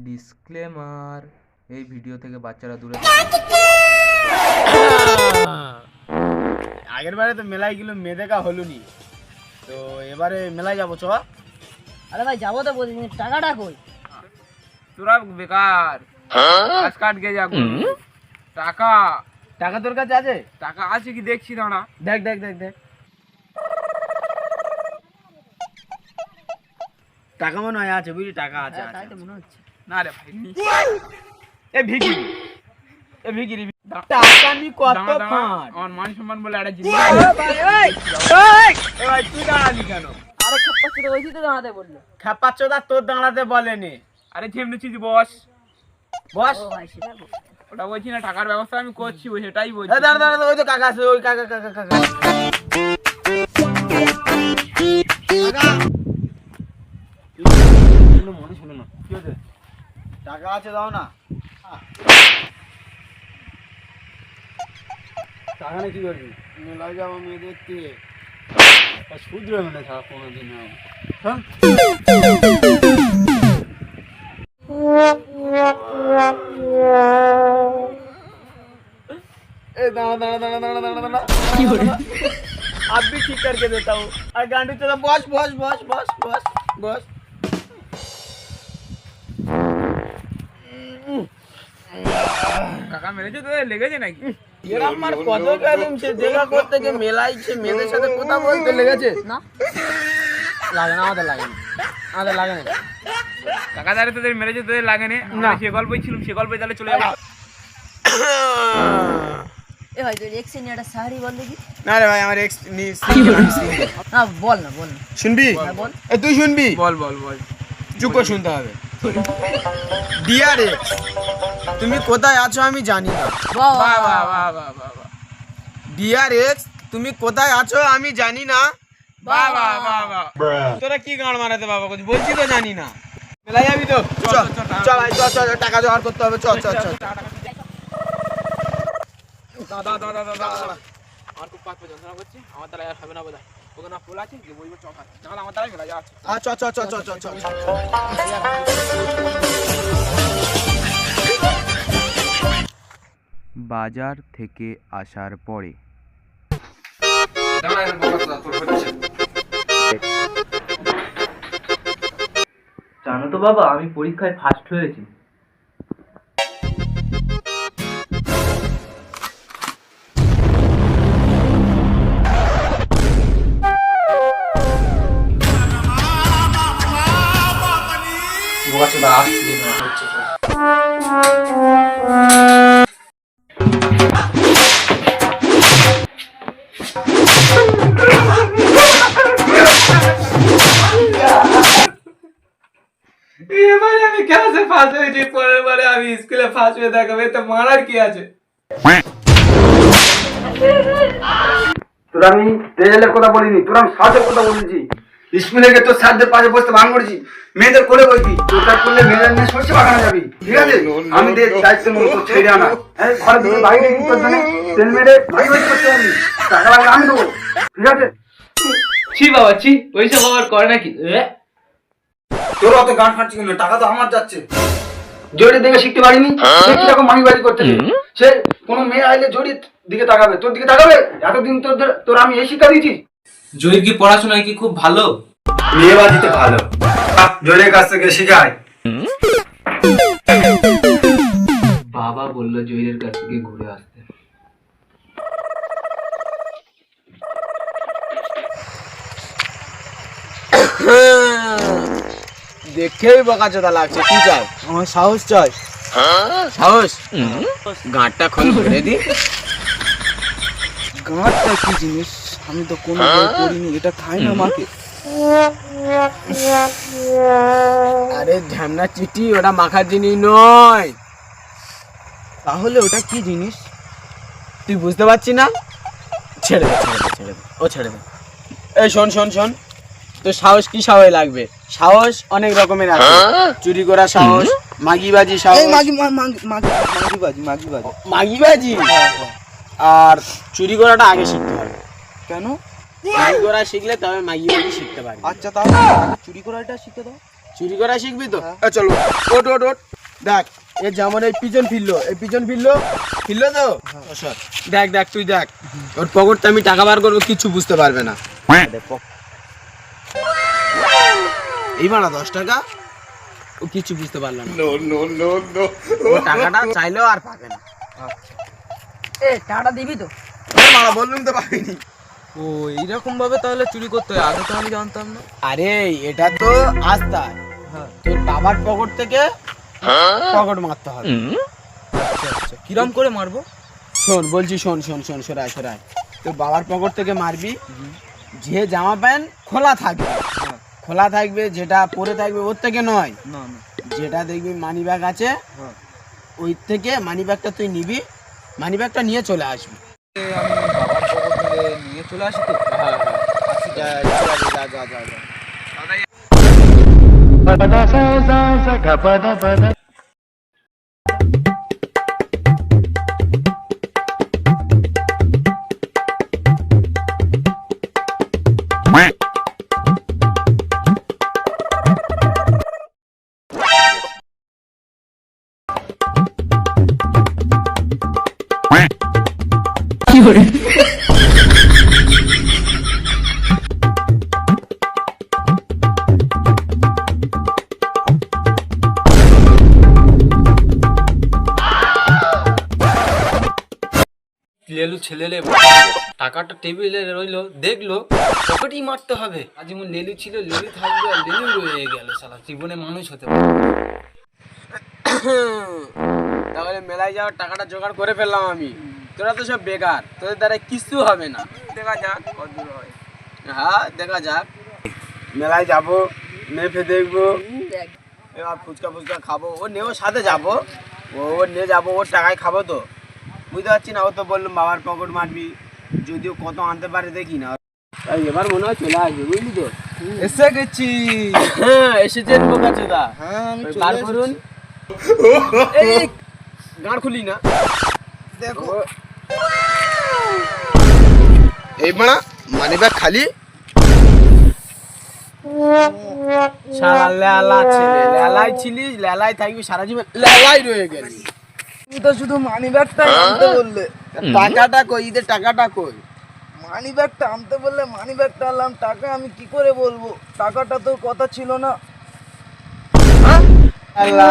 Disclaimer, এই video থেকে বাচ্চারা দূরে আগের বারে তো মেলায় গেল মেয়ে দেখা হলো নি, তো এবারে মেলায় যাবো চ। আরে ভাই যাবো তো বলছি, টাকাটা কই? তোরা বেকার কাজ কাট গে যা টাকা টাকা তোর কাছে আছে? টাকা আছে কি দেখছি, দাঁড়া দেখ দেখ দেখ দেখ, টাকা মনে হয় আছে, বুঝলি? টাকা আছে, তাই আছে। তো মনে হচ্ছে। না রে ভাই এ ভিগিরি, এ ভিগিরি, টাকা নি কত ফাট। আমার মান সম্মান বলে একটা জিনিস। এ ভাই তুই দাঁড়ালি কেন? আরে খাপ্পা ছিল, ওই তো দাঁড়াতে বললো। খাপাচ্চোদা তোর দাঁড়াতে বলেনি। আরে ঝেমনেছিস বস, বস, ও ভাই সেটা বল। ওটা বলছি না, টাকার ব্যবস্থা আমি করছি, ওই সেটাই বলছি। এ দাঁড়া দাঁড়া, ওই তো কাকা আছে, ওই কাকা কাকা কাকা কাকা। মনে শোনো না, কি হচ্ছে? টাকা আছে দাও না। টাকা নেই কি করবি? মেলায় যাবো মেয়ে দেখতে। শুধরে মেলে ছাড়া কোনোদিন दाड़ा दाड़ा दाड़ा दाड़ा दाड़ा दाड़ा अब भी ठीक करके देता हूँ। और गांडू चला boss boss boss boss boss boss. কাকা মেরেছে তো, লেগেছে নাকি? এর আমার কত গেলাম সে জায়গা করতে গিয়ে মেলায় সে মেয়েদের সাথে কথা বলতে লেগেছে না লাগে না, আমাদের লাগে না, আমাদের লাগে না। কাকা দাঁড়িয়ে তোদের মেরেছে, তোদের লাগেনি না? সে গল্পই ছিলাম, সে গল্পই তাহলে চলে যাবো। এ ভাই তুই এক্স নিয়ে একটা শাড়ি বল দেখি। না রে ভাই, আমার এক্স না বল না, বল না। শুনবি? হ্যাঁ, বল। এ তুই শুনবি? বল বল বল। চুপ করে শুনতে হবে। ডিয়ার এক্স, তুমি কোথায় আছো আমি জানি না। বাহ বাহ বাহ বাহ বাহ বাহ বাহ ডিয়ার এক্স, তুমি কোথায় আছো আমি জানি না। বাহ বাহ বাহ বাহ। তোরা কি গান মারাতে বাবা করছিস? বলছি তো জানি না। মেলায় যাবি তো? চল, চল চল, চল ভাই, চল চল, টাকা জোগাড় করতে হবে, চল চল চল। দাদা দাদা দাদা আমার খুব পাঁচ যন্ত্রণা করছে, আমার দ্বারা আর হবে না বোধহয়। ওখানে ফুল আছে যে বলবো চল, তাহলে আমার দ্বারা মেলা যাচ্ছে। চল চল চল চল চল চল। বাজার থেকে আসার পরে জানো তো বাবা, আমি পরীক্ষায় ফার্স্ট হয়েছি। এবারে আমি ক্লাসে ফার্স্ট হয়েছি, পরের বারে আমি স্কুলে ফার্স্ট হয়ে দেখাবে, তো মারার কি আছে? তোরা আমি রেজাল্টের কথা বলিনি, তোরা আমি সাথের কথা বলেছি। স্কুলে গিয়ে তোর স্যারদের পাশে বসতে ভান করেছি, মেয়েদের কোলে বসবি, তোর কাজ করলে মেয়েদের নিয়ে সরষে বাগানো যাবি, ঠিক আছে? আমি দায়িত্ব নেবো তোর ছেড়ে আনা। হ্যাঁ, ঘরে দুটো বাইরে কি করবে না, তেল মেরে ভাই ভাই করতে আমি, টাকা লাগে আমি দেবো, ঠিক আছে? ছি বাবা ছি, ওইসব আবার করে নাকি? তোর অত গান ফাটছি কেন? টাকা তো আমার যাচ্ছে। জড়ি দেখে শিখতে পারিনি, সে কিরকম মানিবাজি করতে, সে কোনো মেয়ে আইলে জড়ির দিকে তাকাবে, তোর দিকে তাকাবে? এতদিন তোর আমি এই শিক্ষা দিয়েছি। জয়ীর কি পড়াশোনায় কি খুব ভালো? মেয়েবাজিতে ভালো, জয়ের কাছ থেকে শিখায়। বাবা বললো জয়ীর কাছ থেকে ঘুরে আসতে। দেখেই বকাচোদা লাগছে, কি চাই? আমার সাহস চাই। সাহস? গাঁটটা খন ধরে দি। গাঁটটা কি জিনিস? আমি তো কোনো বই পড়িনি, এটা খাই না মাকে। আরে ঝামনা চিঠি, ওটা মাখার জিনিস নয়। তাহলে ওটা কি জিনিস তুই বুঝতে পারছি না? ছেড়ে দে ছেড়ে দে ছেড়ে দে, ও ছেড়ে দে। এই শোন শোন শোন, তো সাহস কি সাহস লাগবে? সাহস অনেক রকমের আছে, চুরি করা সাহস, মাগিবাজি সাহস। মাগিবাজি আর চুরি করাটা আগে শিখতে হবে। কেন? চুরি করা শিখলে তবে মাগিবাজি শিখতে পারবি। আচ্ছা, তাহলে চুরি করাটা শিখতে দাও। চুরি করা শিখবি তো? চলো ওট ওট ওট। দেখ এ যেমন এই পিছন ফিরলো ফিরলো তো সর। দেখ দেখ তুই দেখ ওর পকেটে আমি টাকা বার করবো, কিচ্ছু বুঝতে পারবে না। এই বানা 10 টাকা, ও কিছু বুঝতে পারলো না। ও টাকাটা চাইলেও আর পাবে না। এ টাকাটা দিবি তো? মারা বললুম তো পাবিনি। ও এইরকম ভাবে তাহলে চুরি করতে হয়, আগে তো আমি জানতাম না। আরে এটা তো আস্তা, তোর বাবার পকেট থেকে পকেট মারতে হবে। আচ্ছা কিরম করে মারবো? শোন বলছি, শোন শোন শোন সরাই সরাই। তোর বাবার পকেট থেকে মারবি, যে জামা প্যান্ট খোলা থাকবে, খোলা থাকবে যেটা পরে থাকবে ওর থেকে নয়, না না, যেটা দেখবি মানি ব্যাগ আছে ওই থেকে মানি ব্যাগটা তুই নিবি, মানি ব্যাগটা নিয়ে চলে আসবি। আমি বাবার পকেট থেকে নিয়ে চলে আসি তো। যা যা যা যা যা। লেলু ছেলেলে টাকাটা টেবিলে রইলো, দেখলো পকেটেই মারতে হবে। আজ যেমন লেলু ছিল, লেলু থাকবে, আর লেলু রয়ে গেল। শালা জীবনে মানুষ হতে পারে। তাহলে মেলায় যাওয়ার টাকাটা জোগাড় করে ফেললাম আমি। তোরা তো সব বেকার, তোদের দ্বারা কিছু হবে না। দেখা যাক কত দূর হয়। হ্যাঁ দেখা যাক, মেলায় যাবো, মেপে দেখবো, দেখ এবার ফুচকা ফুচকা খাবো। ও নিয়েও সাথে যাবো, ও নিয়ে যাবো, ওর টাকায় খাবো তো। বুঝতে পারছি না, ও তো বললো বাবার পকেট মারবি, যদিও কত আনতে পারে দেখি না। তাই এবার মনে হয় চলে আসবে, বুঝলি তো? এসে গেছি। হ্যাঁ এসেছেন বোকাচোদা। হ্যাঁ আমি বার চলে করুন। এই গাঁড় খুলি না, দেখো। এই মানা মানি ব্যাগ খালি। সারা লেলা ছেলে, লেলাই ছিলিস, লেলাই থাকবি সারা জীবন, লেলাই রয়ে গেলি। তুমি তো শুধু মানি ব্যাগটা আনতে বললে। টাকাটা কই, ঈদের টাকাটা কই? মানি ব্যাগটা আনতে বললে মানি ব্যাগটা আনলাম, টাকা আমি কি করে বলবো? টাকাটা তো কথা ছিল না। আল্লাহ